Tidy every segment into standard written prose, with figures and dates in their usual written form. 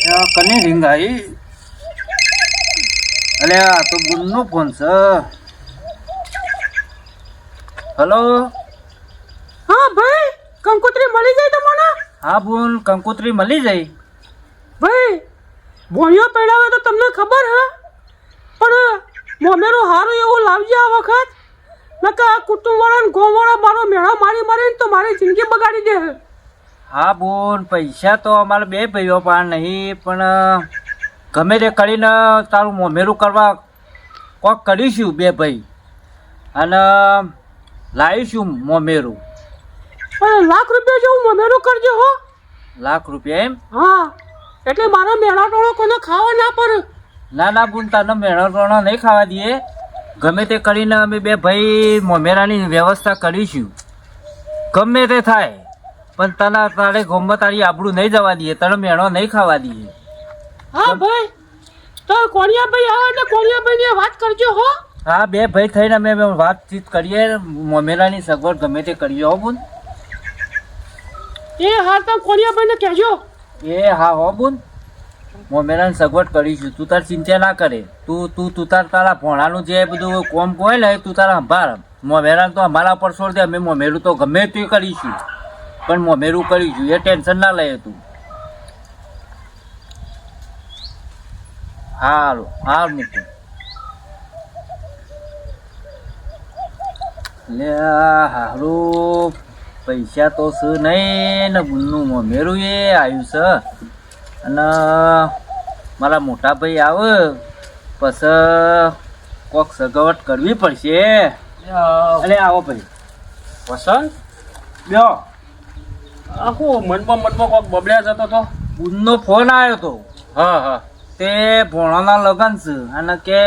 કની ring આવી? અલે આ તો ગુનનો ફોન છે. હલો. હા ભાઈ, કંકોત્રી મળી જાય તમને? હા બોલ, કંકોત્રી મળી જાય. ભાઈ ભોળિયો પહેરાવે તો તમને ખબર હે, પણ મોમેરું હારું એવું લાવજે આ વખત, નકર આ કુટુંબવાળા ગોમવાળા મારો મેળો મારીને તો મારી જિંદગી બગાડી દે. હા બોલ, પૈસા તો અમારે બે ભાઈઓ પાસે નહીં, પણ ગમે તે કરીને તારું મોમેરું કરવા કોક કરીશું બે ભાઈ, અને લાવીશું મોમેરું. પણ લાખ રૂપિયા જેવું મોમેરું કરજો હો. લાખ રૂપિયા એમ? હા, એટલે મારો મેળા ટોળો કોને ખાવા ના પડે. ના ના બોલ, તને મેળો ટોણો નહીં ખાવા દઈએ. ગમે તે કરીને અમે બે ભાઈ મોમેરાની વ્યવસ્થા કરીશું. ગમે તે થાય, પણ તને તારે ગોમમાં તારી આબરૂ નહીં જવા દઈએ, તને મેળો નહીં ખાવા દઈએ. હા ભાઈ, તો કોણિયાભાઈ આવે એટલે કોણિયાભાઈને વાત કરજો હો. હા, બે ભાઈ થઈને અમે વાતચીત કરીએ, મોમેરાની સગવડ ગમે તે કરીએ હો બોન. એ હાલ તો કોણિયાભાઈને કહેજો. એ હા હો બોન, મોમેરાની સગવડ કરીશું. તું તાર ચિંતા ના કરે. તું તારા ભોણાનું જે બધું કોમ હોય ને તું તારા સંભાળ. મોમેરાને તો અમારા પર છોડ દે, અમે મોમેરું તો ગમે તે કરીશું, પણ મોમેરું કરીશું, એ ટેન્શન ના લઈએ તું. હારું હાર મૂકું. લે હારું, પૈસા તો છે નહીં ને ગુનનું મોમેરું એ આવ્યું છે, અને મારા મોટા ભાઈ આવે પછી કોક સગવડ કરવી પડશે. અરે આવો ભાઈ. વસંત બ્યો. આખું મનમાં કોક બબડ્યા જતો તો. ગુનનો ફોન આવ્યો તો. હા હા. તે ભોણાના લગન છે, અને કે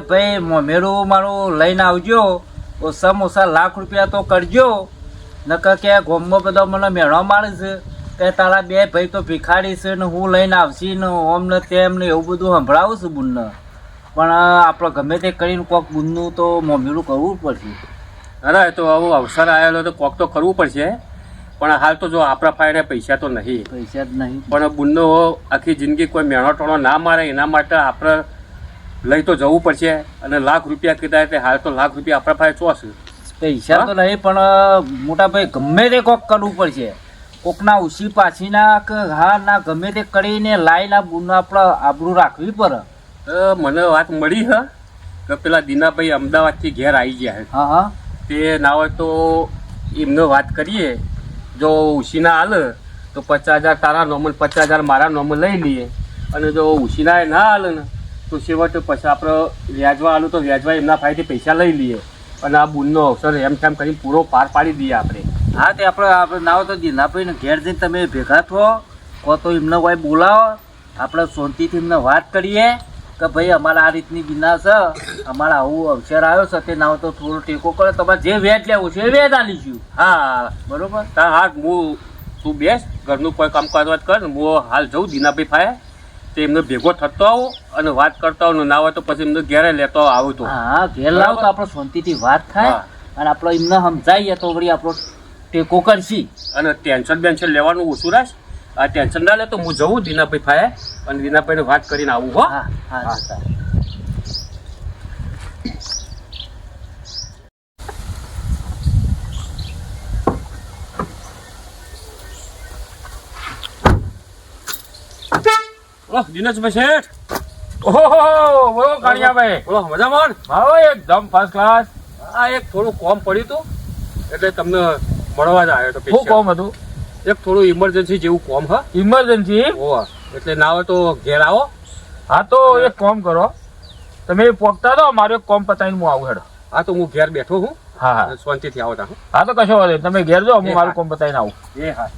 ભાઈ મોમેરું મારું લઈને આવજો, ઓછામાં ઓછા લાખ રૂપિયા તો કરજો, નકર કે ગોમમાં બધો મને મેળો મારે છે કે તારા બે ભાઈ તો ભિખારી છે ને હું લઈને આવશી ને ઓમ ને તેમ ને એવું બધું સંભળાવું છું બુનને. પણ આપણે ગમે તે કરીને કોક બુનનું તો મોમેરું કરવું પડશે. અરે તો આવો અવસર આવેલો તો કોક તો કરવું પડશે, પણ હાલ તો જો આપણા પાસે પૈસા તો નહીં. પૈસા જ નહીં, પણ બુનનો આખી જિંદગી કોઈ મેણો ટોણો ના મારે એના માટે આપણે લઈ તો જવું પડશે. અને લાખ રૂપિયા કીધા એટલે હાલ તો લાખ રૂપિયા આપણા પાસે ચોસ. પૈસા તો નહીં, પણ મોટા ભાઈ ગમે તે કોક કરવું પડશે. કોકના ઉછી પાછીના કે હા ના ગમે તે કરીને લાઈના બુન આપણે આબરૂ રાખવી પડે. મને વાત મળી હ કે પેલા દીનાભાઈ અમદાવાદથી ઘેર આવી ગયા. હા હા. તે ના હોય તો એમને વાત કરીએ, જો ઉછીના હાલે તો 50,000 તારા નોમલ 50,000 મારા નોમલ લઈ લઈએ, અને જો ઉછીના ના હાલે ને તો છેવટે પછી આપણે વ્યાજવા હાલું તો વ્યાજવા એમના ફાયદે પૈસા લઈ લઈએ, અને આ બુનનો અવસર એમ તેમ કરીને પૂરો પાર પાડી દઈએ આપણે. હા, તે આપણે ના હોય તો દીનાભાઈને ઘેર જઈને તમે ભેગા થો, કો તો એમને કોઈ બોલાવો, આપણે શાંતિથી એમને વાત કરીએ કે ભાઈ અમારા આ રીતની બિના છે, અમારા આવું અવસર આવ્યો છે, તે ના હોય તો થોડો ટેકો કરે, તમારે જે વ્યાજ લેવું છે એ વ્યાજ આલીશું. હા બરોબર. હા, તું બેસ, ઘરનું કોઈ કામકાજ વાત કર, હું હાલ જઉં દીનાભાઈ ફાય તે એમને ભેગો થતો આવો અને વાત કરતા આવું, ના હોય તો પછી એમને ઘેરે લેતો આવું. તો હા, ઘેર લાવો તો આપણે શાંતિથી વાત થાય, અને આપણે એમને સમજાવીએ તો વળી આપણો ટેકો કરશી. અને બેન્શન લેવાનું ઓછું રાખ. આ ટેન્શન ના લે તો હું જઉં દીનાભાઈ ફાય અને દીનાભાઈને વાત કરીને આવું. હો હા હા. દિનેશભાઈ શેઠ. ઓહો, બોલો કાળિયાભાઈ. બોલો, મજામાં? હા, એકદમ ફર્સ્ટ ક્લાસ. આ એક થોડું કોમ પડ્યું હતું એટલે તમને મળવા જ આવ્યો હતો. શું કોમ હતું? એક થોડું ઇમરજન્સી જેવું કોમ. હા, ઇમરજન્સી? ઓહ, એટલે ના હોય તો ઘેર આવો. હા, તો એક કામ કરો, તમે પોકતા દો, મારો એક કોમ પતાવીને હું આવું. હેડો. હા, તો હું ઘેર બેઠો હું. હા હા, શાંતિથી આવો. હા તો કશો વાંધો નહીં, તમે ઘેર જાઓ, હું મારું કોમ પતાવીને આવું. એ હા.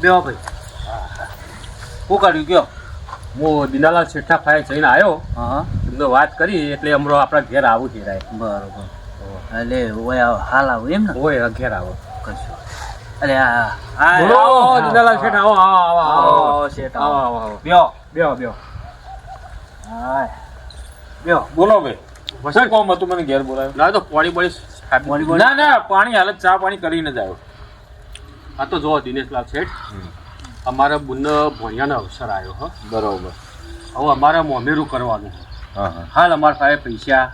બેહો ભાઈ. શું કર્યું કયો? હું દીનાલાલ શેઠના ફાયર જઈને આવ્યો. હા, એમને વાત કરી એટલે હમણાં આપણા ઘેર આવું છે. બરોબર. એટલે હાલ આવું એમ ને? હોય, ઘેર આવો. કશું. અરે હા, બોલો દીનાલાલ શેઠ, આવો આવો આવો શેઠ, આવો આવો આવો. બેહો. બેહો. હા, બેહો. બોલો ભાઈ, શું કોમ હતું મને ઘેર બોલાવ્યો? ના તો પાણી પાણી બોણી? ના ના પાણી હાલત ચા પાણી કરીને જ આવ્યો. આ તો જો દિનેશલાલ શેઠ, અમારા બુનનો ભણ્યાનો અવસર આવ્યો હો. બરોબર. હવે અમારે મોમેરું કરવાનું છે. હા હા હાલ અમારા પાસે પૈસા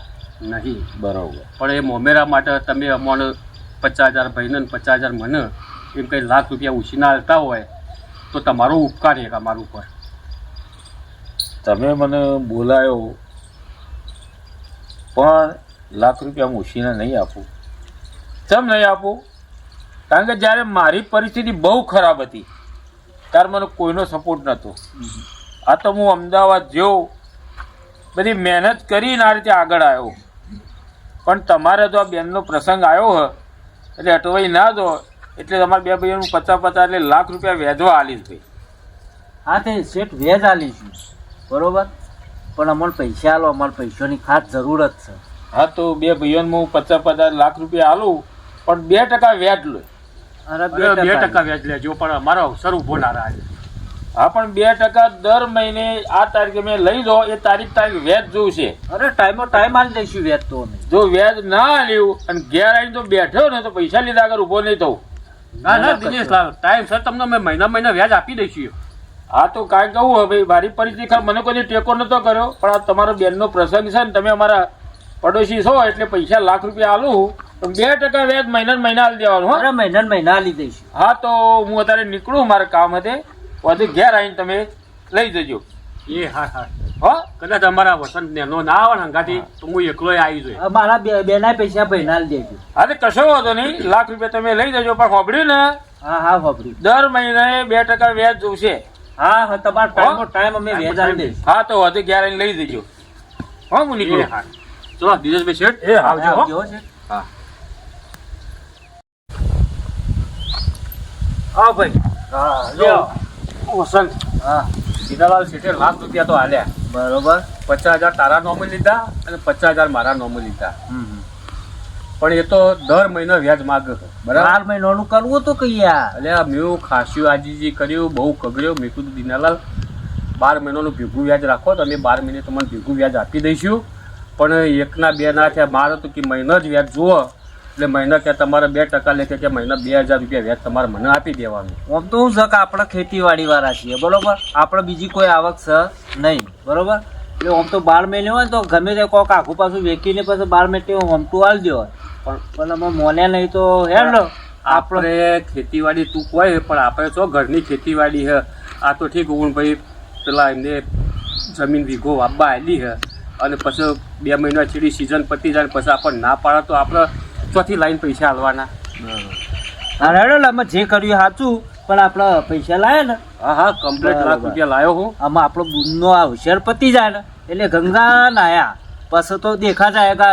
નહીં, બરોબર. પણ એ મોમેરા માટે તમે અમને 50,000 ભાઈને ને 50,000 મને એમ કંઈ લાખ રૂપિયા ઉછીના આવતા હોય તો તમારો ઉપકાર એક અમારા ઉપર. તમે મને બોલાયો પણ લાખ રૂપિયા હું ઉછીને નહીં આપું. કેમ નહીં આપું? કારણ કે જ્યારે મારી પરિસ્થિતિ બહુ ખરાબ હતી ત્યારે મને કોઈનો સપોર્ટ નહોતો. આ તો હું અમદાવાદ જેવો બધી મહેનત કરીને આ રીતે આગળ આવ્યો, પણ તમારે તો આ બેનનો પ્રસંગ આવ્યો હ એટલે અટવાઈ ના દો એટલે તમારે બે ભાઈઓનું 50 એટલે લાખ રૂપિયા વેધવા આલીશ ભાઈ. હા તે શેઠ વેજ આલીશું બરોબર, પણ અમને પૈસા આલો, અમારે પૈસાની ખાસ જરૂરત છે. હા તો બે ભાઈઓને હું 50 લાખ રૂપિયા આલું, પણ 2% વ્યાજ લો. અરે અરે 2% વ્યાજ લેજો, પણ અમારો અવસર ઊભો ના રહે. હા પણ 2% દર મહિને આ તારીખે મેં લઈ દો, એ તારીખ વ્યાજ જોવું છે. અરે ટાઈમ આલી દઈશું વેજ તો અમે. જો વ્યાજ ના આલ્યું અને ઘેર આવીને તો બેઠો ને તો પૈસા લીધા આગળ ઊભો નહીં થવું. ના ના દિનેશલાલ, ટાઈમ સર તમને અમે મહિના વ્યાજ આપી દઈશું. હા તો કાંઈ કહું હવે ભાઈ, મારી પરિસ્થિતિ ખરાબ, મને કોઈ ટેકો નતો કર્યો, પણ આ તમારો બેનનો પ્રસંગ છે ને તમે અમારા પડોશી છો એટલે પૈસા લાખ રૂપિયા આલું, પણ 2% વ્યાજ મહિના આલી દેવાનું. અરે મહિના આલી દઈશું. હા તો હું અત્યારે નીકળું, મારે કામ હતે, પછી ઘેર આવીને તમે લઈ જજો. એ હા હા, હો કદાચ અમારા વસંત નેનો ના આવે ને હંગાથી તો હું એકલો આવી જોઈએ. મારા બેના પૈસા ભાઈને આલી દેજો. હા તો કશો વાંધો નહીં, લાખ રૂપિયા તમે લઈ જજો, પણ સાંભળ્યું ને હા વાપરી. દર મહિને 2% વ્યાજ જોશે. હા તમારો ટાઈમ અમે વેજ આલી દઈશું. હા તો હવે ઘેર આવીને લઈ જજો. હા હું નીકળું. ચલો દિનેશભાઈ શેઠ, એ આવજો. હો. આવજો છે. હા હા ભાઈ. હા લ્યો. વસંત, હા દીનાલાલ શેઠે લાખ રૂપિયા તો હાલ્યા. બરોબર. 50,000 તારા નોમે લીધા અને 50,000 મારા નોમે લીધા, હમ. પણ એ તો દર મહિનો વ્યાજ માગે છે. બરાબર? 12 મહિનાનું કરવું તો કઈ યાર. એટલે મેં ખાસ્યું આજીજી કર્યું, બહુ કગડ્યો. મેં કીધું દીનાલાલ 12 મહિનાનું ભેગું વ્યાજ રાખો તો અમે 12 મહિને તમને ભેગું વ્યાજ આપી દઈશું, પણ એકના બે ના થયા. મારે તો કે મહિનો જ વ્યાજ જુઓ, એટલે મહિના કે તમારે 2% લેખે કે મહિના 2,000 રૂપિયા વ્યાજ તમારે મને આપી દેવાનું. આમ તો શું છે કે આપણે ખેતીવાડી વાળા છીએ બરોબર, આપણે બીજી કોઈ આવક છે નહીં બરોબર, એટલે આમ તો 12 મહિને હોય તો ગમે તે કોક આખું પાછું વેચીને પછી 12 મહિને હોમટું આલી દેવાય, પણ અમે મોને નહીં તો હેડ આપણે ખેતીવાડી તું કોઈ, પણ આપણે તો ઘરની ખેતીવાડી હે. આ તો ઠીક હું ભાઈ પેલા એમને જમીન વીઘો વાપવા આવેલી હે, અને પછી 2 મહિના છેડી સિઝન પતી જાય પછી આપણને ના પાડે તો આપણે ચોથી લાઈન પૈસા હાલવાના. હા હેડ અમે જે કર્યું સાચું, પણ આપણે પૈસા લાયા ને. હા હા, કમ્પ્લીટ લાખ રૂપિયા લાવ્યો હું. આમાં આપણો બુનનો આ હોશિયાર પતી જાય ને એટલે ગંગા નાયા પછી તો દેખા જાય કે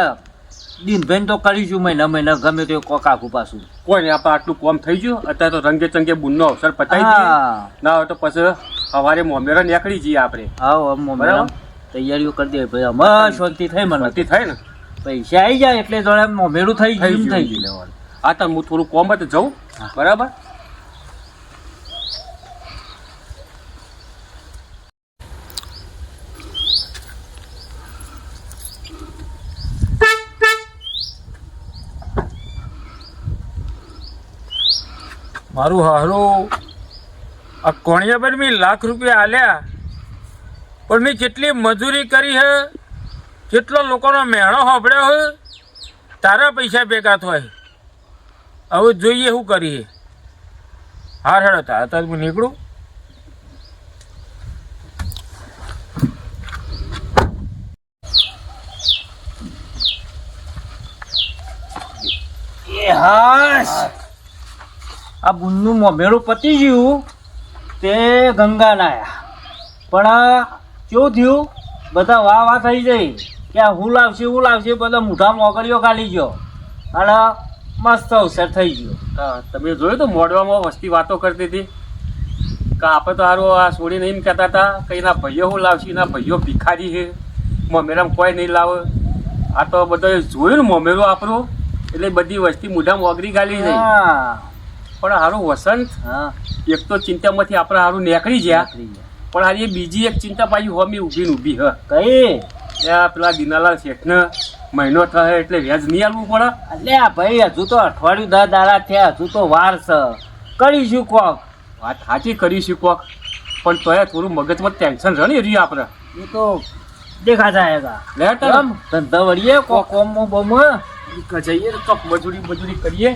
દિનભાઈ તો કરીશું મહિના ગમે તે કોક આખું પાછું. કોઈ નહીં, આપણે આટલું કોમ થઈ ગયું. અત્યારે તો રંગે ચંગે બુનનો અવસર પતાવી દઈએ. હા ના હોય તો પછી સવારે મોમેરા નીકળી જઈએ આપણે. હા બરાબર. તૈયારીઓ કરી દે ભાઈ, અમે શાંતિ થઈ મને. નક્કી થાય ને, પૈસા આવી જાય એટલે જોડે મોમેરું થઈ ગયું થઈ ગયું. હા તો હું થોડું કોમ હતું જઉં. બરાબર. મારું હારું આ કોણિયા પર મેં લાખ રૂપિયા આલ્યા, પણ મેં કેટલી મજૂરી કરી હે, કેટલો લોકોનો મેણો સાંભળ્યો હે, તારા પૈસા ભેગા થાય. હવે જોઈએ શું કરીએ. હાર હેડો તાર હું નીકળું. એ હાશ આ બુનનું મોમેરું પતી ગયું તે ગંગા નાયા, પણ કેવું થયું બધા વાહ થઈ જઈ કે હું લાવશે બધા મોઢા મોકરીઓ કાઢી ગયો અને મસ્ત અવસર થઈ ગયો. હા, તમે જોયું તો મોડવામાં વસ્તી વાતો કરતી હતી કે આપણે તો સારું આ છોડીને એમ કહેતા હતા કે એના ભાઈઓ શું લાવશે, એના ભાઈઓ ભિખારી છે, મોમેરામાં કોઈ નહીં લાવે. આ તો બધા જોયું ને મોમેરું આપણું, એટલે બધી વસ્તી મોઢામાં ઓગરી ગાલી જાય. હા પણ સારું વસંત, હા એક તો ચિંતામાંથી આપણે સારું નીકળી ગયા, પણ આજે બીજી એક ચિંતા પાછી હોમી ઊભી હ. કઈ પેલા દીનાલાલ શેઠને મહિનો થાય એટલે વ્યાજ નહીં આલવું પડે? અલ્યા ભાઈ હજુ તો અઠવાડિયું 10 દાડા થયા, હજુ તો વાર છે, કરીશું કોક. વાત સાચી કરીશું કોક, પણ તોય થોડું મગજમાં ટેન્શન રહી રહ્યું આપણે. એ તો દેખા જાયગા. લે તાર કેમ ધંધા વળીએ કોક કોમ બમ જઈએ તો ચોક મજૂરી કરીએ.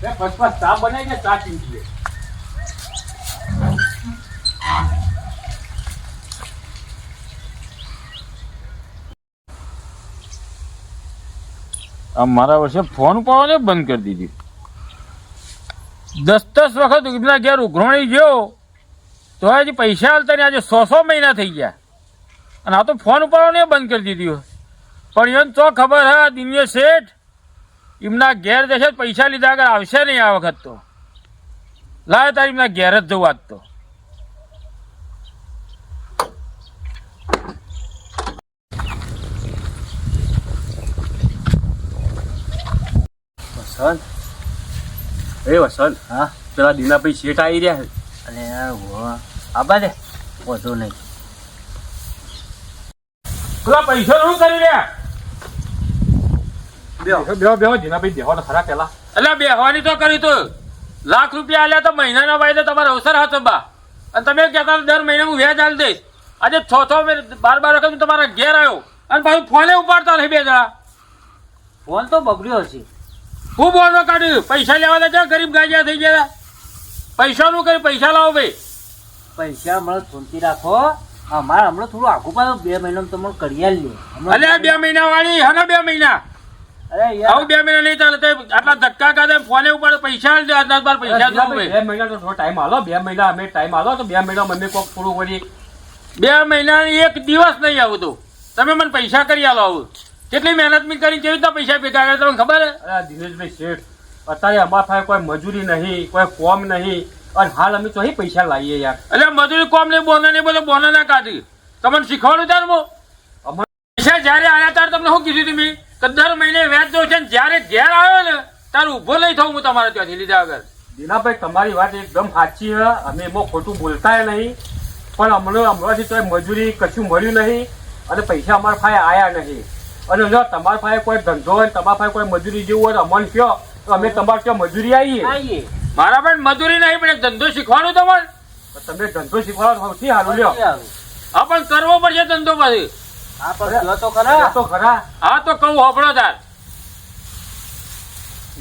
ફસફસ ચા બનાવી ને ચા પીવીએ. આ મારા વર્ષે ફોન ઉપાડવાને બંધ કરી દીધી. 10 વખત એમના ઘેર ઉઘરાણી ગયો તો હજી પૈસા હાલતા ને આજે 100 મહિના થઈ ગયા અને આ તો ફોન ઉપાડવાને બંધ કરી દીધી. પણ એને તો ખબર હા દિન્ય શેઠ એમના ઘેર જશે પૈસા લીધા આગળ આવશે નહીં આ વખત તો. લાય તારી એમના ઘેર જ જવું આજ તો. વસંત, એ વસંત, હા પેલા દીનાભાઈ શેઠ આવી રહ્યા છે. અને આબા દે વધુ નહીં. પેલા પૈસા શું કરી રહ્યા? બેહો દીનાભાઈ, બેહો તો ખરા પેલા. એટલે બેહવાની તો કરી તો ₹1,00,000 આલ્યા તો મહિનાના વાયદે તમારે અવસર હતો બા. અને તમે કહેતા દર મહિને હું વ્યાજ આલી દઈશ. આજે 6 12 વખત હું તમારા ઘેર આવ્યો અને પાછું ફોને ઉપાડતા નહીં 2 જણા. ફોન તો બગડ્યો હશે. હું બોલવા કાઢ્યું પૈસા લેવા દે ગરીબ ગાજ્યા થઈ ગયા. પૈસાનું કરી પૈસા લાવો ભાઈ. પૈસા હમણાં શાંતિ રાખો. અમારે હમણાં થોડું આઘું પાડો, 2 મહિનામાં તમને કરી આલીએ. અલે 2 મહિના વાળી હા 2 મહિના. અરે યાર આવું 2 મહિના નહીં ચાલે. આટલા ધક્કા કાઢે ફોને ઉપાડે પૈસા આલી દે. આજના બાર પૈસા દો ભાઈ. 2 મહિના તો થોડો ટાઈમ આલો. 2 મહિના અમે ટાઈમ આલો તો 2 મહિના મને કોક પૂરું કરી. 2 મહિના 1 દિવસ નહીં આવું તો તમે મને પૈસા કરી આલો. આવું કેટલી મહેનત મેં કરી કેવી રીતે પૈસા ભેગા કરે તમને ખબર હે? અરે દિનેશભાઈ શેઠ, અત્યારે અમારા પાસે કોઈ મજૂરી નહીં, કોઈ કોમ નહીં, અને હાલ અમે તો પૈસા લાવીએ યાર. એટલે મજૂરી કોમ નહીં બોનો નહીં બોલો બોનો ના કાઢી તમને શીખવાડું તાર બો. પૈસા જયારે આવ્યા ત્યારે તમને શું કીધું તમે કે દર મહિને વ્યાજ દઉં છે ને જયારે ઘેર આવ્યો ને તારે ઉભો લઈ થવું હું તમારે ત્યાંથી લીધા વગર. દીનાભાઈ તમારી વાત એકદમ સાચી છે, અમે એમાં ખોટું બોલતા નહીં, પણ હમણાંથી તો મજૂરી કશું મળ્યું નહીં અને પૈસા અમારા પાસે આયા નહીં. અને જો તમારા પાસે કોઈ ધંધો હોય, તમારા પાસે કોઈ મજૂરી જેવું હોય તો અમને કહો તો અમે તમારે ત્યાં મજૂરી આવીએ. મારા પણ મજૂરી નહીં પણ એક ધંધો શીખવાડું તમારે. તમે ધંધો શીખવાડો સૌથી સારું લ્યો. હા પણ કરવો પડશે ધંધો પાછી. હા પણ જો તો ખરા. તો ખરા. હા તો કહું હોપડો તાર.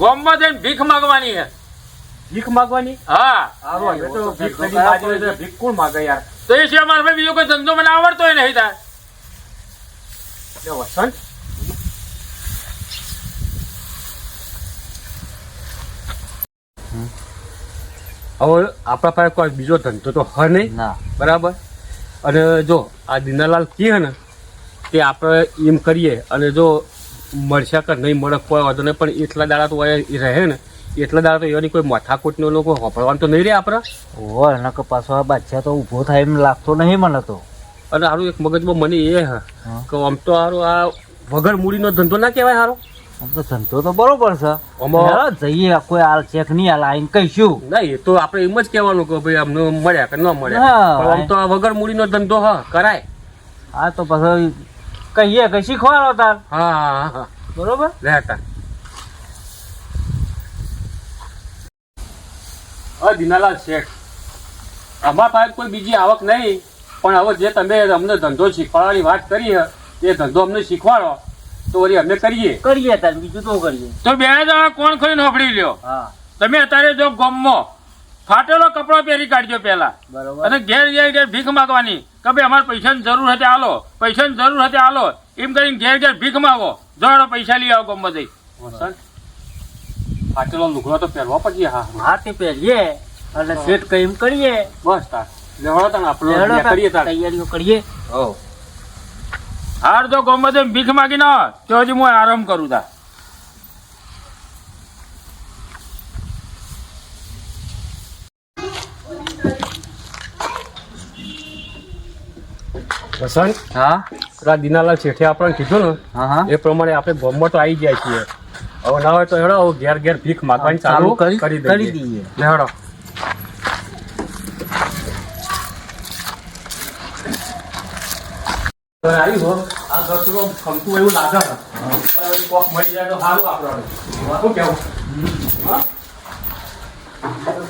ગામમાં જઈને ભીખ માંગવાની છે. ભીખ માંગવાની? હા સારું, અમે તો ભીખ નથી માંગી તો ભીખ કોણ માંગે યાર? તો એ સિવાય મારા ભાઈ બીજો કોઈ ધંધો મને આવડતો નહીં તાર. વસંત, હવે આપણા પાસે કોઈ બીજો ધંધો તો હ નહીં, ના બરાબર? અને જો આ દીનાલાલ કહે ને તે આપણે એમ કરીએ અને જો મળશે કે નહીં મળે કોઈ વાંધો નહીં, પણ એટલા દાડા તો એ રહે ને એટલા દાડા તો એની કોઈ માથાકૂટનો લોકો હોપડવાનું તો નહીં રહે આપણે. ઓ એના કે પાછો આ બાદશાહ તો ઊભો થાય એમ લાગતો નહીં મને તો. અને સારું એક મગજમાં મને એ હ કે આમ તો સારું આ વગર મૂડીનો ધંધો ના કહેવાય સારો. આમ તો ધંધો તો બરોબર છે. આમાં જઈએ કોઈ હાલ ચેક નહીં હાલ આઈને કહીશું. ના એ તો આપણે એમ જ કહેવાનું કે ભાઈ અમને મળ્યા કે ન મળ્યા, હા. પણ આમ તો આ વગર મૂડીનો ધંધો હ કરાય. હા તો પછી કહીએ કે શીખવાડો તાર. હા હા હા બરોબર. રહેતા દીનાલાલ શેઠ, અમારા પાસે કોઈ બીજી આવક નહીં, પણ હવે જે તમે અમને ધંધો શીખવાડવાની વાત કરી એ ધંધો અમને શીખવાડો તો વળી અમે કરીએ તાર બીજું તો કરીએ. તો 2 જણા કોણ ખરી નોકરી લ્યો. હા તમે અત્યારે જો ગામમાં ફાટેલો કપડો પહેરી કાઢજો પેલા બરોબર. અને ઘેર ભીખ માંગવાની કે ભાઈ અમારે પૈસાની જરૂર હતી આલો, પૈસાની જરૂર હતી આલો, એમ કરીને ઘેર ભીખ માંગો. જોડો પૈસા લઈ આવો ગામમાં જઈ. ફાટેલો લુગડો તો પહેરવા પડશે. હા હા તે પહેરીએ અને સેટ કઈ એમ કરીએ. બસ તાર લેવડો તાર આપણે કરીએ તાર તૈયારીઓ કરીએ. હો હાર તો ગામમાં જઈને ભીખ માંગી ના તો હજી હું આરામ કરું તા. વસંત, હા પેલા દીનાલાલ શેઠે આપણને કીધું ને હા હા એ પ્રમાણે આપણે બોમ્બમાં તો આવી ગયા છીએ. હવે ના હોય તો હેડો ઘેર ભીખ માંગવાની ચાલુ કરી દઈએ. હેડો. આવી હો આ ઘર તો ખમતું એવું લાગે છે કોક મળી જાય તો સારું આપણે શું કેવું હા?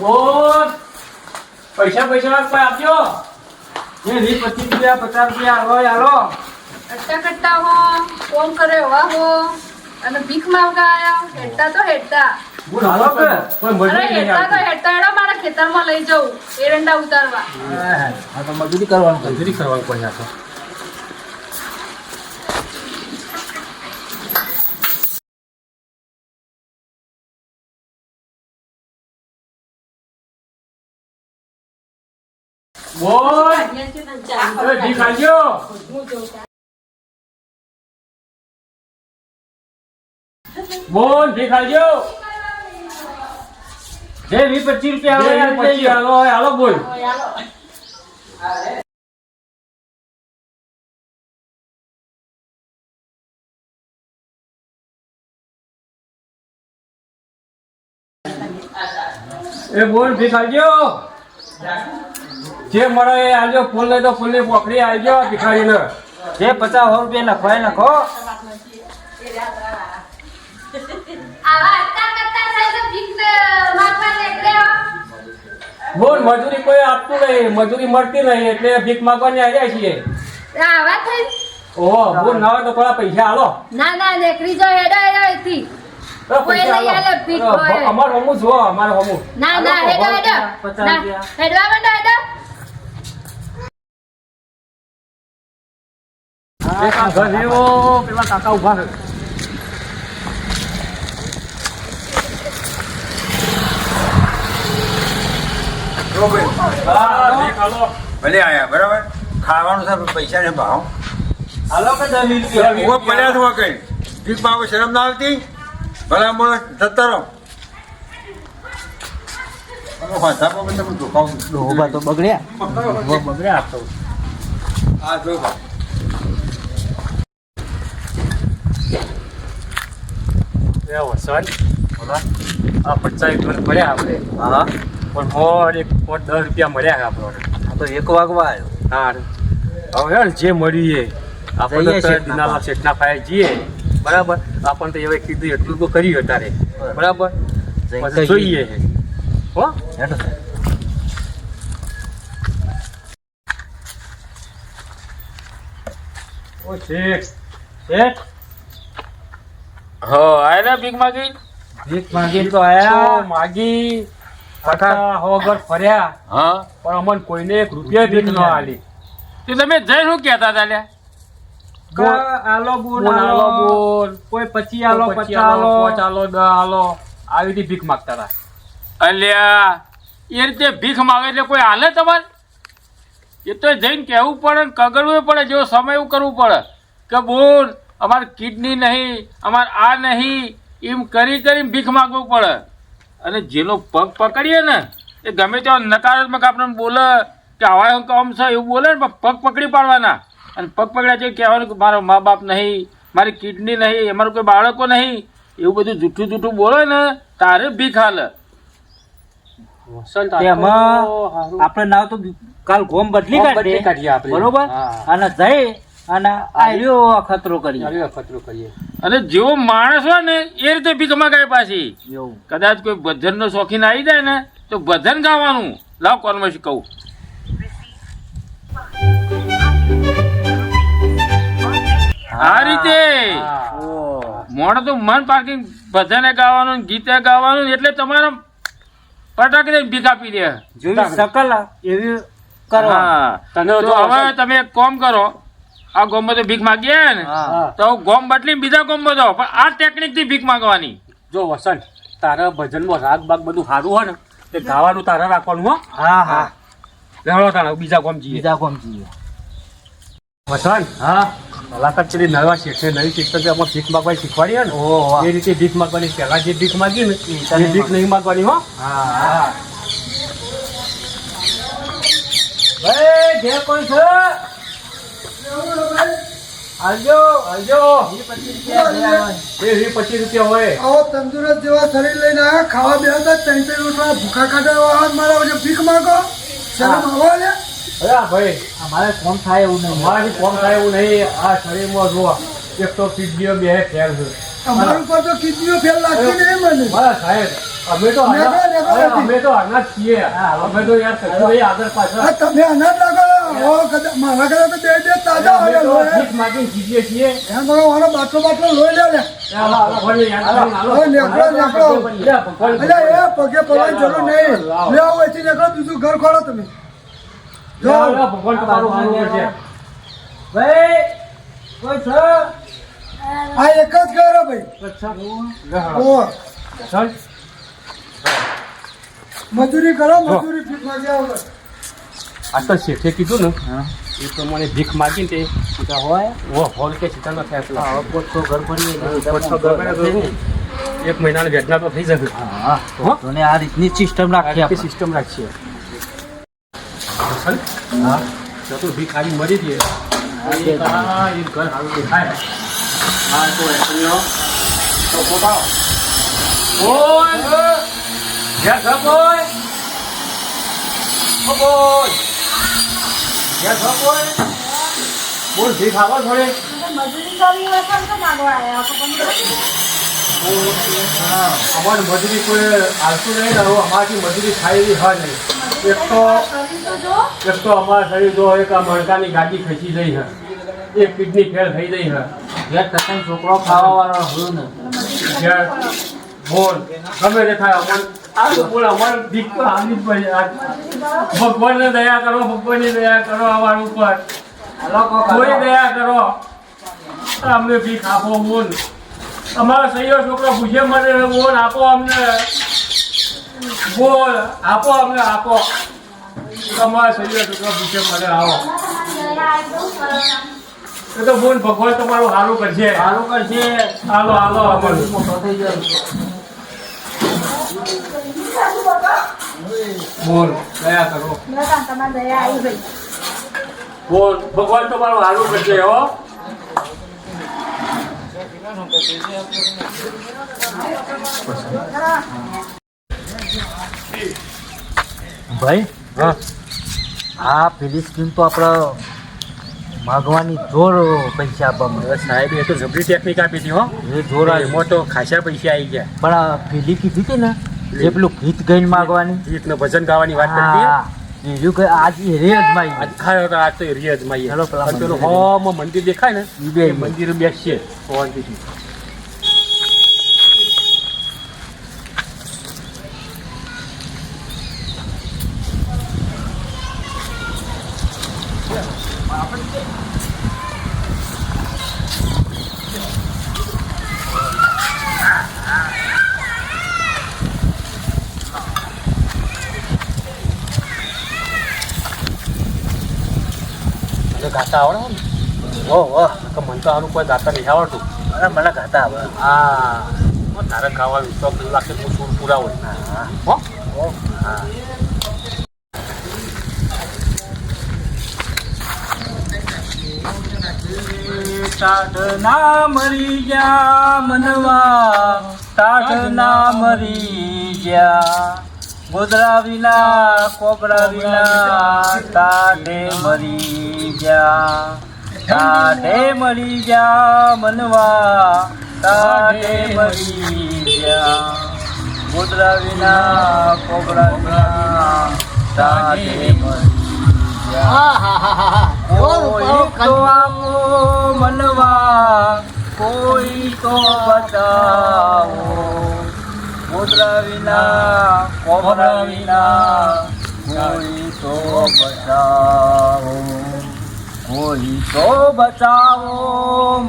બોલ પૈસા કોઈ આપજો એ 20-25 રૂપિયા 50 રૂપિયા હાલો અટ્ટા કટ્ટા હો કોમ કરે હવા હો અને ભીખ માંગવા આયા હેડતા તો હેડતા બોલ હાલો કે કોઈ અરે મજૂરી નહીં હેડતા તો આવતી. હેડતા એડો મારા ખેતરમાં લઈ જવું એરંડા ઉતારવા હા તો મજૂરી કરવાનું કહ્યું. મજૂરી કરવાનું કોઈ નાખો બોલ એ ભીખ આલજો બોલ ભીખ આલજો જે 20-25 રૂપિયા આવે જે એ પછી લઈ હાલો હાલો બોલ એ બોલ ભીખ આલજો જે મળે એ આલજો ફૂલ લઈ તો ફૂલની પોખડી આલજો ભિખારીને જે 50-100 રૂપિયા નખવાય નખો. આવા અટ્ટા કટ્ટા થાય તો ભીખ માંગવા નીકળે હો બોલ મજૂરી કોઈ આપતું નહીં મજૂરી મળતી નહીં એટલે ભીખ માંગવાની આવ્યા છીએ આવા થઈ ઓહો બોલ ના હોય તો થોડા પૈસા હાલો ના ના નીકળી જાવ એડો એડો એથી તો કોઈ પૈસા લઈ હાલો. આલે ભીખ હોય. અમાર હમું જો અમારે હમું ના ના હાલો, હેડો હેડો 50 ના રૂપિયા. હેડવા માંડો હેડો એક આ ઘર એવો પેલા કાકા ઉભા છે હા ભીખ હાલો ભલે આયા બરાબર ખાવાનું છે પૈસા ને ભાવ હાલો કે 10 રૂપિયા. ઉભો પડ્યા છો કઈ ભીખ માંગો શરમ ના આવતી ભલા મને જતા રહો ડોહા તો બગડ્યા આ જો એ વસન આ 50 ઘર પડ્યા આપણે હા પણ મોર એક પોટ 10 રૂપિયા મળ્યા છે આપણને આ તો 1 વાગવા આવ્યો. હા હવે યાર જે મળ્યું એ આપણે જઈએ તો શેઠના દિનાલા શેઠના પાસે જઈએ બરાબર આપણને તો હવે કીધું એટલું તો કર્યું અત્યારે બરાબર પછી જોઈએ છે હો હેડો. ઓ શેઠ શેઠ, હો આયલા ભીખ માગી ભીખ માંગી તો તો આયા. માગી આખા હોગર ફર્યા હા પણ અમને કોઈને 1 રૂપિયા ભીખ ન આલી તે તમે જઈ શું કહેતા હતા લ્યા કે આલો બોલ બોલ આલો આલો બોલ કોઈ 25 આલો 50 આલો આલો 5 આલો 10 આલો આવી રીતે ભીખ માગતા હતા અલ્યા એ રીતે ભીખ માગે એટલે કોઈ હાલે તમારે એ તો જઈને કહેવું પડે ને કગડવું પડે જેવો સમય એવું કરવું પડે કે બોલ અમારે કિડની નહીં અમારે આ નહીં એમ કરી કરીને ભીખ માગવું પડે અને જેનો પગ પકડીએ ને એ ગમે ત્યાં નકારાત્મક આપણને બોલે કે આવા એવું કામ છે એવું બોલે ને પણ પગ પકડી પાડવાના અને પગ પકડ્યા છે કહેવાનું કે મારો મા બાપ નહીં મારી કિડની નહીં અમારું કોઈ બાળકો નહીં એવું બધું જૂઠું જૂઠું બોલે ને તારે ભીખ હાલે વસંત આ તો તેમાં હારું. આપણે નાવ તો કાલ ગોમ બદલી ગોમ બદલી કાઢીએ કાઢીએ આપણે. બરોબર હા. અને જઈ અને આર્યો અખતરો કરીએ ચાલો અખતરો કરીએ અને જેવો માણસ હોય ને એ રીતે ભીખ મગાય પાછી એવું. કદાચ કોઈ ભજનનો શોખીન આવી જાય ને તો ભજન ગાવાનું લાવ કોનમાં કહું આ રીતે ઓહ. મોડે તો મન પાર્કિંગ ભજને ગાવાનું ને ગીતે ગાવાનું એટલે તમારે પટાકી દઈને ભીખ આપી દે જેવી શકલ એવી કરો. હા તને તો જો હવે તમે એક કામ કરો આ ગોમમાં તો ભીખ માગીએ ને હા. તો ગોમ બદલી બીજા ગોમમાં જાઓ પણ આ ટેકનિક થી ભીખ માંગવાની જો વસંત તારા ભજનમાં રાગ બાગ બધું સારું હોય ને તે ગાવાનું તારે રાખવાનું હો હા હા લેવડો તારા બીજા કોમ જઈએ બીજા કોમ જઈએ. વસંત હા મુલાકાત પેલી નવા શેઠે નવી શિક્ષક આપણે ભીખ માગવાની શીખવાડી ને ઓહ, વાહ. એ રીતે ભીખ માગવાની પહેલા જે ભીખ માગી ને તને એ ભીખ નહીં માગવાની હો હા હા ભાઈ જે કોઈ છે આવજો આવજો ઈ 25 રૂપિયા એ 25 રૂપિયા હોય આવો તંદુરસ્ત જેવા શરીર લઈને આવ્યા ખાવા બે હતા ત્રણ ત્રણ રોટલા ભૂખા કાઢવા મારા વચ્ચે ભીખ માંગો શરમ આવો લે અરે ભાઈ અમારે કોમ થાય એવું નહીં અમારાથી કોમ થાય એવું નહીં. આ શરીરમાં જો એક તો કિડનીઓ બે ફેલ છે. અમારું પર તો કિડનીઓ ફેલ લાગતી નહીં મને મારા સાહેબ અમે તો અમે તો આના જ છીએ. અમે તો યાર કશું નહીં આગળ પાછળ. આ તમે અનાજ લાગો મારા ઘરે તો બે તાજા અમે હોય તો લોહી. ભીખ માગીને જીવીએ છીએ. એમ કરો વાળો બાટલો લોહી લે લે ભગવાનને યાદ કરીને હાલો. હવે નીકળો. ભગવાન એટલે એ પગે પડવાની જરૂર નહીં લે આવો એથી નીકળો બીજું ઘર ખોલો તમે જો ભગવાન તમારું સારું કરશે. ભાઈ કોઈ છે આ એક જ ઘર હે ભાઈ ઓ ચાલ. મજૂરી કરો મજૂરી ફીટ માંગ્યા વગર. આ તો શેઠે કીધું ને એ પ્રમાણે ભીખ માગીને તે સીધા હોય હોલ કે સીધા ન થાય પેલા. પોતો ઘર બની પોતો ઘર બની. એક મહિનાના વેચના તો થઈ જશે. હા હો? તો આ રીતની સિસ્ટમ રાખીએ આખી આપણે. સિસ્ટમ રાખીએ. હા તો ભીખ આવી મરી દે. એ ઘર સારું દેખાય. હા તો એસણીઓ તો પોતાઓ ઓય ઘેર ઘર બોય ઓ બોય ઘેર ઘર બોય બોલ ભીખ આવો થોડી. મજૂરી કરી હોય તો માગવા આવ્યા છો પણ અમારી મજૂરી કોઈ હાલતું નહીં ને હવે અમારાથી મજૂરી થાય એવી હોય નહીં. એક તો અમારા શરીર જો એક આ મણકાની ગાડી ખસી જઈ છે. એક કિડની ફેલ થઈ જઈ છે. ઘેર ટકાઈ છોકરો ખાવા વાળો હોય ને ઘેર બોલ ગમે તે થાય અમારે બોલ અમારે દીક તો આવી જ પડે. ભગવાનને દયા કરો, ભગવાનની દયા કરો અમારા ઉપર. કોઈ દયા કરો. અમને ભીખ આપો બોલ. અમારો સહીઓ છોકરો પૂછે મને બોલ આપો અમને. બોલ આપો અમને આપો. તમારા સહીઓ છોકરો પૂછે મને આવો. એ તો બોલ ભગવાન તમારું સારું કરશે. સારું કરશે હાલો હાલો અમારું મોટો થઈ જાય બોલ દયા કરો. તમારે દયા આવી ગઈ. બોલ ભગવાન તમારું સારું કરશે હો. ભાઈ હા આ પેલી સ્કીમ તો આપણે માગવાની જોર પૈસા આપવા મળે સાહેબ એ તો જબરી ટેકનિક આપી હતી હો. એ જોર આવી. એમાં તો ખાસા પૈસા આવી ગયા. પણ આ પેલી કીધી હતી ને જે પેલું ગીત ગાઈને માગવાની ગીત ને ભજન ગાવાની વાત કરતી હા બીજું કે આજ એ રે જ માઈ આજ ખાયો તો આજ તો રિયાજ માં ચાલો પેલા પેલું મંદિરે હોમ મંદિર દેખાય ને ઈ બે એ મંદિર બેસીએ શાંતિથી. ગાતા આવડે ને ઓહ તો મને તો આનું કોઈ ગાતા નહીં આવડતું. અરે મને ગાતા આવે હા તારે ગાવાનું શોખ લાગે તો સુર પૂરા હોય. હો હા ટાઢ ના મરી ગયા મનવા ટાઢ ના મરી ગયા ગોદરા વિના કોબરા વિના ટાઢે મરી ગયા ટાઢે મરી ગયા મનવા ટાઢે મરી ગયા ગોદરા વિના કોબરા વિના ટાઢે મરી કોઈ તો આપો મનવા કોઈ તો બચાવો ગોદરા વિના કોબરા વિના કોઈ તો બચાવો કોઈ તો બચાવો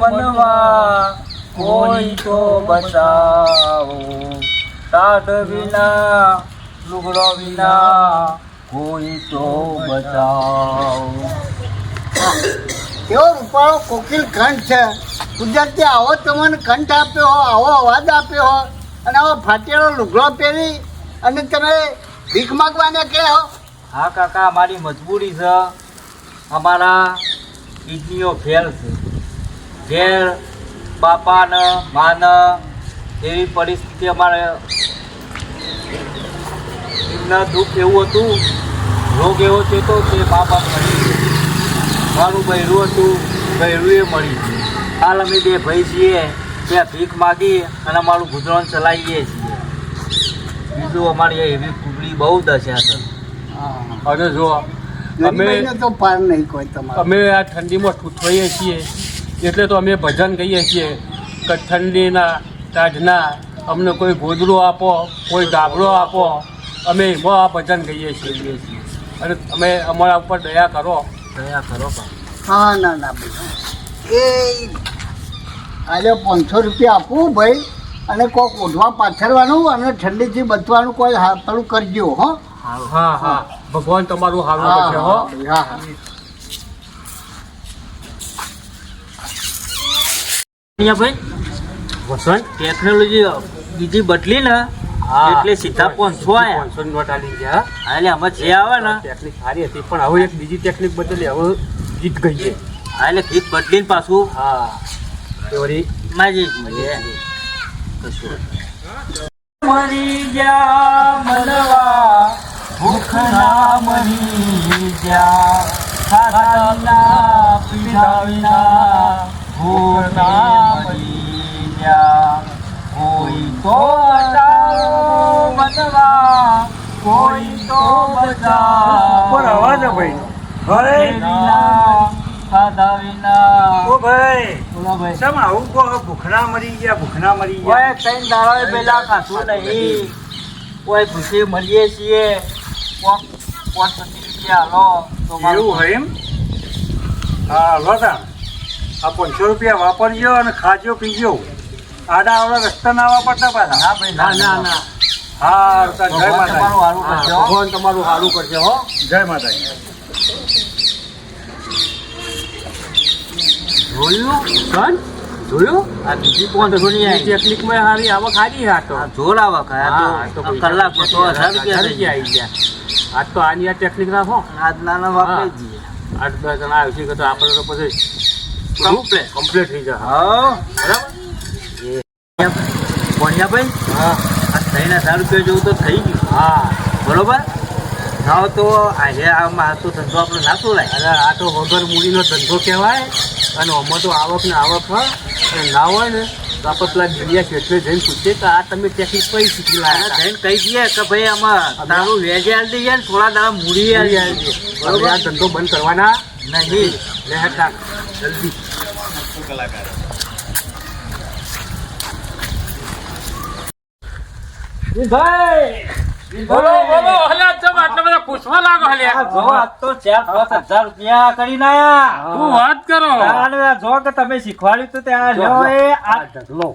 મનવા કોઈ તો બચાવો ટાઢ વિના લુગડો વિના કોઈ તો બચાવો. એવો રૂપાળો કોકિલ કંઠ છે. ગુજરાતી આવો તમને કંઠ આપ્યો હો, આવો અવાજ આપ્યો હો, અને આવો ફાટેલો લુગડો પહેરી અને તમે ભીખ માગવાને કહે હો. હા કાકા અમારી મજબૂરી છે. અમારા કિડનીઓ ફેલ છે. ઘેર બાપાને માને એવી પરિસ્થિતિ અમારે એમના દુઃખ એવું હતું રોગ એવો થયો કે મા બાપ મળી ગયો. મારું બૈરું હતું, બૈરું એ મળી ગયું. હાલ અમે બે ભાઈ છીએ, ત્યાં ભીખ માગી અને અમારું ગુજરાન ચલાવીએ છીએ. બીજું અમારી એવી કુકડી બહુ દશા છે. અને જો અમે ગરીબાઈને તો પાર નહીં કોઈ તમારે. અમે આ ઠંડીમાં ઠૂઠવાઈએ છીએ એટલે તો અમે ભજન કહીએ છીએ કે ઠંડીના ટાઢના અમને કોઈ ગોદડું આપો, કોઈ ગાબડો આપો. અમે એમાં આ ભજન કહીએ છીએ અને અમે અમારા ઉપર દયા કરો. દયા કરો પણ. હા ના ના ભાઈ એ આજે 500 રૂપિયા આપવું ભાઈ અને કોક ઓઢવા પાથરવાનું અને ઠંડીથી બચવાનું કોઈ પેલું કરજો હો. હા હા ભગવાન તમારું સારું કરશે હો. હા હા અહીંયા ભાઈ વસંત ટેકનોલોજી બીજી બદલી ને એટલે સીધા 500 આયા. 500 નોટ આલી ગયા. હા, એટલે આમાં જે આવે ને ટેકનિક સારી હતી પણ હવે એક બીજી ટેકનિક બદલી, હવે જીત ગઈ છે. હા, એટલે ભીખ બદલીને પાછું હા એ વળી માજી જઈએ. કશું મરી જા મનવા ભૂખ ના મરી જા, ખાધા વિના પીધા વિના ભૂખ ના મરી જા. કોઈ તો બચાવો મનવા, કોઈ તો બચાવો. પણ અવાજ છે ભાઈ. ભાઈ ખાધા વિના. ઓ ભાઈ બોલો ભાઈ. તમે આવું કહો, ભૂખના મરી ગયા, ભૂખના મરી ગયા. ઓય કઈ દાડા પેલા ખાતું નહીં. ઓય ભૂખે મળીએ છીએ. 525 હાલો તો એવું હોય એમ? હા લો તા આ 500 રૂપિયા વાપરજો અને ખાજો પીજો. આડા આવડા રસ્તા ના વાપરતા પાછા. ના ભાઈ ના ના ના હા તાર જય ભગવાન તમારું માતા, હારું કરશે હો. ભગવાન તમારું સારું કરશે હો. જય માતાજી. જોયું સન જોયું આ બીજી કોણ ધોની એ આવી ટેકનિકમાં સારી આવક સારી આ તો. આ જોર આવા હા, ખાયા તો તો કોઈ કલાક તો 1000 રૂપિયા થઈ રૂપિયા આવી ગયા. આજ તો આની આ ટેકનિક રાખો. આજ નાના વાપરી જઈએ. 8-10 જણા આવશે કે તો આપણે તો પછી કમ્પ્લીટ થઈ જાય. હા બરાબર. ભણ્યાભાઈ હા આ 3000 રૂપિયા જેવું તો થઈ ગયું. હા બરોબર. ના તો આજે આમાં તો ધંધો આપણે ના તોલાય. અને આ તો વગર મૂડીનો ધંધો કહેવાય અને આમાં તો આવક ને આવક હોય અને ના હોય ને તો આપણે પેલા દિલિયા શેઠને જઈને પૂછીએ કે આ તમે ટેકનિક કઈ શીખી અને લાયા જઈને કહી દઈએ કે ભાઈ આમાં તારું વેજે આલી દઈએ ને થોડા દાડા મૂડી આલી દઈએ. બરોબર. આ ધંધો બંધ કરવાના નહીં. લે હતા જલ્દી. બોલો બોલો હલ્યા ચમ આટલા બધા પૂછવા લાગો આ હલ્યા. જો આજ તો 4-5 હજાર રૂપિયા કરીને આયા. તું વાત કરો. તારે આ જો કે તમે શીખવાડ્યું તો ત્યાં લ્યો એ આ ઢગલો.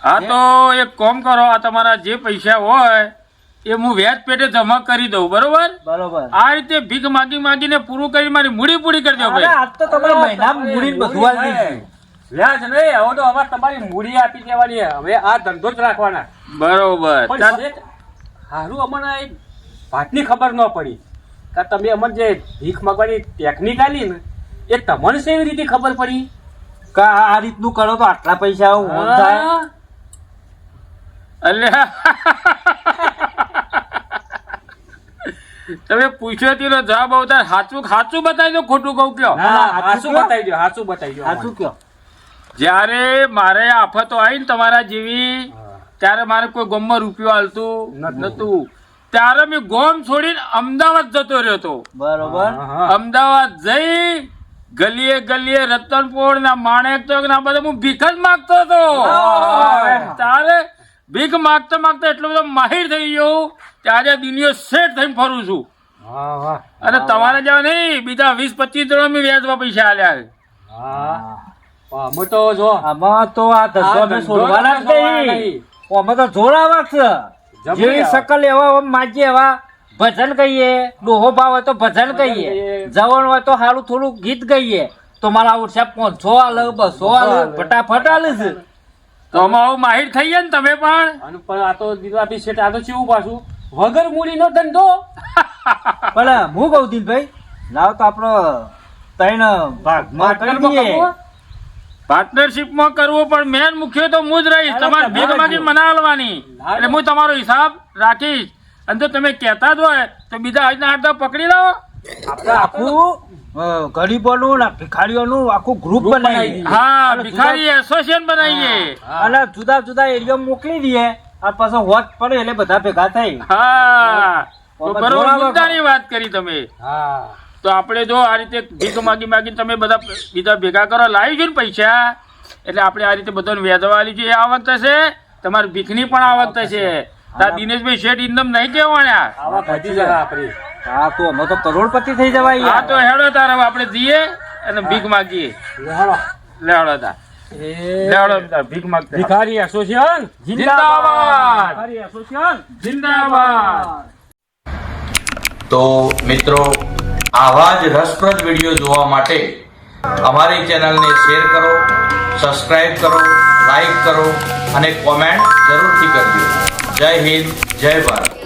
હા તો એક કામ કરો, આ તમારા જે પૈસા હોય એ હું વ્યાજ પેટે જમા કરી દઉં, બરોબર? બરોબર. આ રીતે ભીખ માગી માગીને પૂરું કરી મારી મૂડી પૂરી કરી દો અરે ભાઈ. આજ તો તમારે મહિનામાં મૂડીને બધું આલી દીધું. વ્યાજ નહીં, હવે તો હવે તમારી મૂડી આપી દેવાની. હવે આ ધંધો જ રાખવાના. બરોબર. પણ શેઠ, હારું અમને એક વાતની ખબર ન પડી કે તમે અમને જે ભીખ માંગવાની ટેકનિક આલી ને એ તમને કેવી રીતે ખબર પડી? કે આ રીતનું કરો તો આટલા પૈસા ઓન થાય. અલ્યા તમે પૂછ્યો તેનો જવાબ આવતા સાચું સાચું બતાવી દો, ખોટું કહું કયો? હાચું બતાવી દો, હાચું બતાવી દો. સાચું કયો? જ્યારે મારે આફતો આવી ને તમારા જેવી, ત્યારે મારે કોઈ ગોમમાં રૂપિયો હાલતું નતું. ત્યારે મેં ગોમ છોડીને અમદાવાદ જતો રહ્યો હતો. બરોબર. અમદાવાદ જઈ ગલીએ ગલીએ રતનપુર ના માણેક ચોક ના બધા હું ભીખ જ માગતો હતો. ત્યારે ભીખ માગતા માગતા એટલો બધો માહિર થઈ ગયો ત્યારે દુનિયા સેટ થઈને ફરું છું. હા વાહ. અને તમારે જેવા નહીં, બીજા 20-25 જણા મેં વ્યાજમાં પૈસા આલ્યા. હા અમે તો જો આમાં તો આ ધંધો અમે છોડવાના જ નહીં. આમાં તો જોર આવક છે. જેવી શકલ એવા આમ માજી એવા ભજન કહીએ, ડોહો ભાવ હોય તો ભજન કહીએ, જવણ હોય તો સારું થોડું ગીત ગઈએ તો મારા ઉઠ્યા 500 આલે 200 આલે ફટાફટ આલે છે. તો આમાં આવું માહિર થઈ ગયા ને તમે પણ. અને પણ આ તો દીવાપી શેઠ, આ તો કેવું પાછું વગર મૂડીનો ધંધો. પણ હું કહું દિલભાઈ, લાવ તો આપણો 3 ભાગમાં કરી દઈએ. પાર્ટનરશિપમાં કરવું પણ મેન મુખ્ય તો હું જ રહીશ. તમારે ભેગ માગી મને હાલવાની એટલે હું તમારો હિસાબ રાખીશ અને જો તમે કહેતા જ હોય તો બીજા આજના હાથ પકડી લાવો. આપણે આખું ગરીબોનું ને ભિખારીઓનું આખું ગ્રુપ બનાવી હા, ભિખારી એસોસિએશન બનાવીએ. અને જુદા જુદા એરિયા મોકલી દઈએ અને પાછો વોટ પડે એટલે બધા ભેગા થઈ. હા, તો બરોબર મુદ્દાની વાત કરી તમે. હા, તો આપણે જો આ રીતે ભીખ માગી માગીને તમે બધા બીજા ભેગા કરો, લાવી છે ને પૈસા, એટલે આપણે આ રીતે બધાને વેચવાની છે. એ આવક થશે, તમારી ભીખની પણ આવક થશે. તાર દિનેશભાઈ શેઠ ઇન્દમ નહીં કહેવાના. હા, તો અમે તો કરોડપતિ થઈ જવાય. હા, તો હેડો તાર હવે આપણે જઈએ અને ભીખ માગીએ. લેવડો તાર લેવડો તાર ભીખ માગતા. ભિખારી એસોસિએશન જિંદાબાદ, જિંદાબાદ. તો મિત્રો, આવા જ રસપ્રદ વિડીયો જોવા માટે અમારી ચેનલને શેર કરો, સબસ્ક્રાઇબ કરો, લાઈક કરો અને કોમેન્ટ જરૂરથી કરજો. જય હિન્દ, જય ભારત.